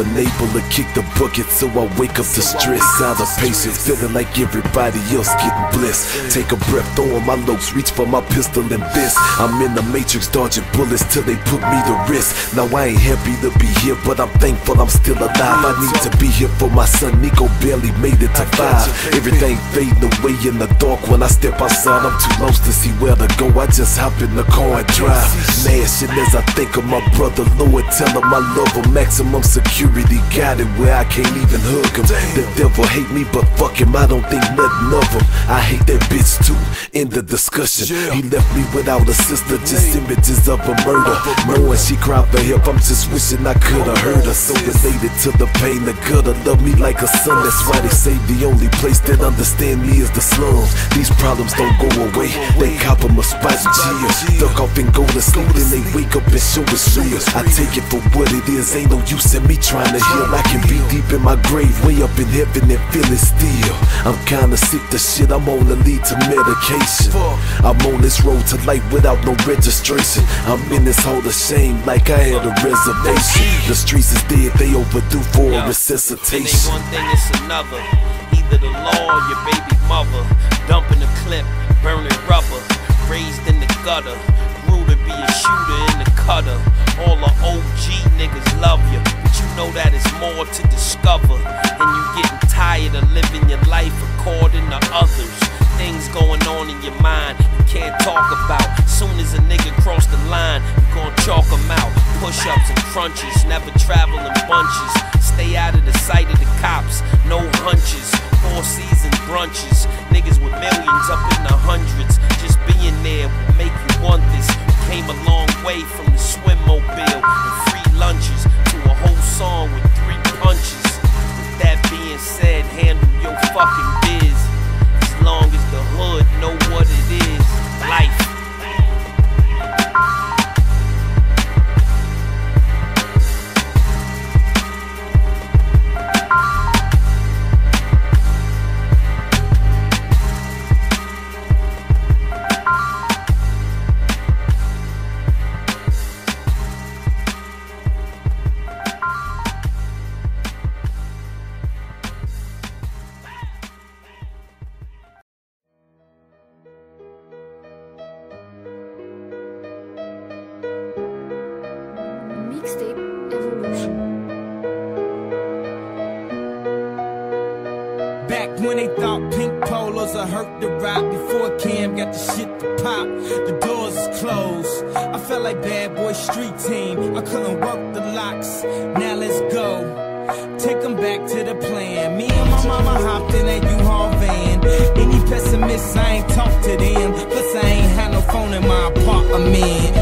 unable to kick the bucket, so I wake up to stress. Out of patience, feeling like everybody else getting blessed. Take a breath, throwing my lows, reach for my pistol and fist. I'm in the matrix, dodging bullets till they put me to risk. Now I ain't happy to be here, but I'm thankful I'm still alive. I need to be here for my son, Nico barely made it to 5. Everything fading away in the dark when I step outside. I'm too lost to see where to go, I just hop in the car and drive. Gnashing as I think of my brother, Lord, tell him I love him. Maximum security, got it where I can't even hug him. The devil hate me, but fuck him, I don't think nothing of him. I hate that bitch too, end the discussion. He left me without a sister, just images of a murder. Knowing she cried for help, I'm just wishing I could've heard her. So related to the pain, the gutter love me like a son. That's why they say the only place that understand me is the slums. These problems don't go away, they cop 'em a spot and chill. Duck off and go to sleep, then they wake up and show it's real. I take it for what it is, ain't no use in me trying to heal. I can be deep in my grave, way up in heaven and feel it still. I'm kinda sick to shit, I'm on the lead to medication. I'm on this road to life without no registration. I'm in this hole of shame like I had a reservation. The streets is dead, they overdue for a resuscitation. It ain't one thing, it's another. Either the law or your baby mother. Dumping a clip, burning rubber. Raised in the gutter, grew to be a shooter in the cutter. All the OG niggas love you, but you know that it's more to discover. And you getting tired of living your life according to others. Things going on in your mind you can't talk about. Soon as a nigga cross the line, you gon' chalk them out. Push-ups and crunches, never travel in bunches. Stay out of the sight of the cops, no hunches. 4 season brunches, niggas with millions up in the hundreds. Just being there will make you want this. Came a long way from the swim mobile and free lunches to a whole song with 3 punches. With that being said, handle your fucking biz. As long as the hood know what it is, life. Mixtape Evolution. Back when they thought pink polos would hurt the rock, before Cam got the shit to pop, the doors is closed. I felt like bad boy street team, I couldn't work the locks. Now let's go, take them back to the plan. Me and my mama hopped in that U-Haul van. Any pessimists, I ain't talk to them. Plus I ain't had no phone in my apartment.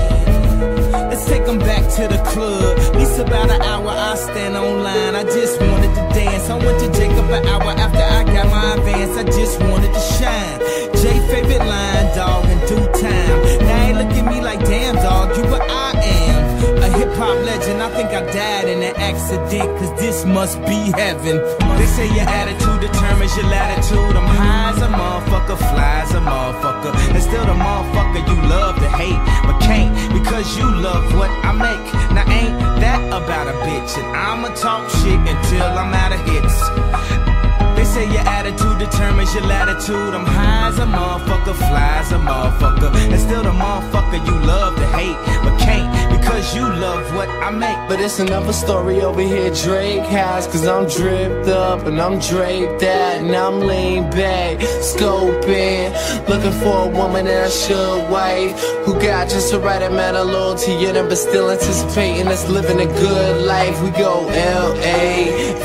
Let's take them back to the club. At least about an hour I stand online. I just wanted to dance. I went to Jacob an hour after I got my advance. I just wanted to shine. Jay favorite line, dog, in due time. Now they look at me like, damn dog, you what I am. A hip-hop legend, I think I died in an accident, cause this must be heaven. They say your attitude determines your latitude. I'm high as a motherfucker, fly as a motherfucker, and still the motherfucker you love to hate, but can't, because you love what I make. Now ain't that about a bitch, and I'ma talk shit until I'm out of hits. They say your attitude determines your latitude. I'm high as a motherfucker, fly as a motherfucker, and still the motherfucker you love to hate, but can't, because you love what I make. But it's another story over here Drake has, cause I'm dripped up and I'm draped out and I'm lean back, scoping, looking for a woman that I should wife, who got just the right amount of loyalty in her, but still anticipating us living a good life. We go L-A-V-A-N-Y-T-O,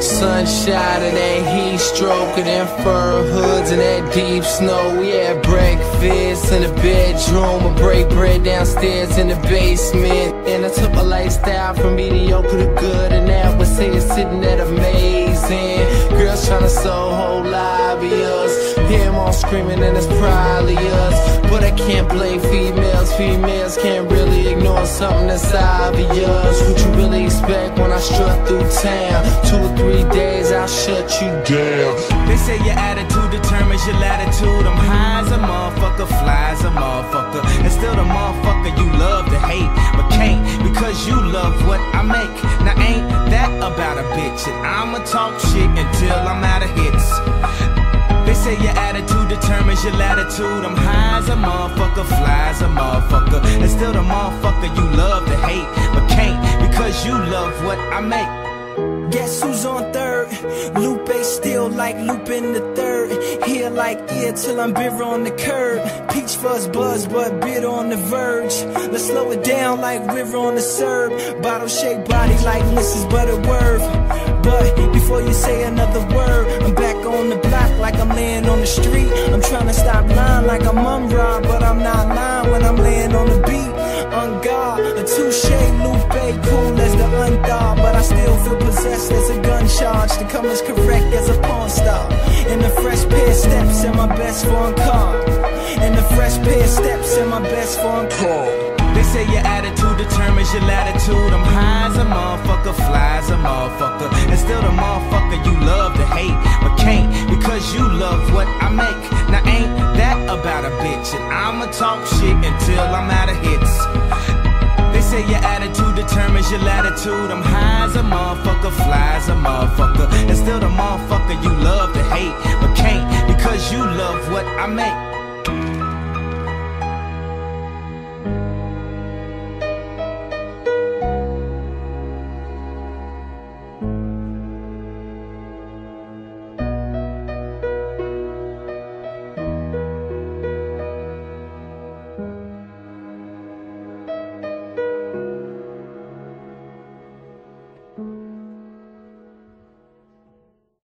sunshine and that heat stroke and them fur hoods and that deep snow. We had breakfast in the bedroom, I break bread downstairs in the basement. And I took my lifestyle from mediocre to good, and now I would say it's sitting at amazing. Girls tryna sell whole lobbyists, hear them all screaming and it's probably us. But I can't blame females, females can't really ignore something that's obvious. What you really expect when I strut through town? 2 or 3 days I'll shut you down. They say your attitude determines your latitude. I'm high as a motherfucker, fly as a motherfucker, and still the motherfucker you love to hate, but can't because you love what I make. Now ain't that about a bitch? And I'ma talk shit until I'm out of hits. They say your attitude determines your latitude. I'm high as a motherfucker, fly as a motherfucker, and still the motherfucker you love to hate, but can't because you love what I make. Guess who's on third? Lupe still like Lupin the third. Here like ear till I'm bitter on the curb. Peach fuzz buzz but bitter on the verge. Let's slow it down like river on the serve. Bottle shaped body like Mrs. Butterworth. But before you say another word, I'm back on the block like I'm laying on the street. I'm trying to stop lying like I'm Rob, but I'm not lying when I'm laying on the beat. On guard, a touche, Lupe, cool as the undog, but I still feel possessed as a gun charge to come as correct as a porn star. In the fresh pair of steps and my best foreign car. In the fresh pair of steps and my best foreign car. They say your attitude determines your latitude. I'm high as a motherfucker, fly as a motherfucker, and still the motherfucker you love to hate, but can't because you love what I make. Now ain't that about a bitch? And I'ma talk shit until I'm out of hits. They say your attitude determines your latitude. I'm high as a motherfucker, fly as a motherfucker,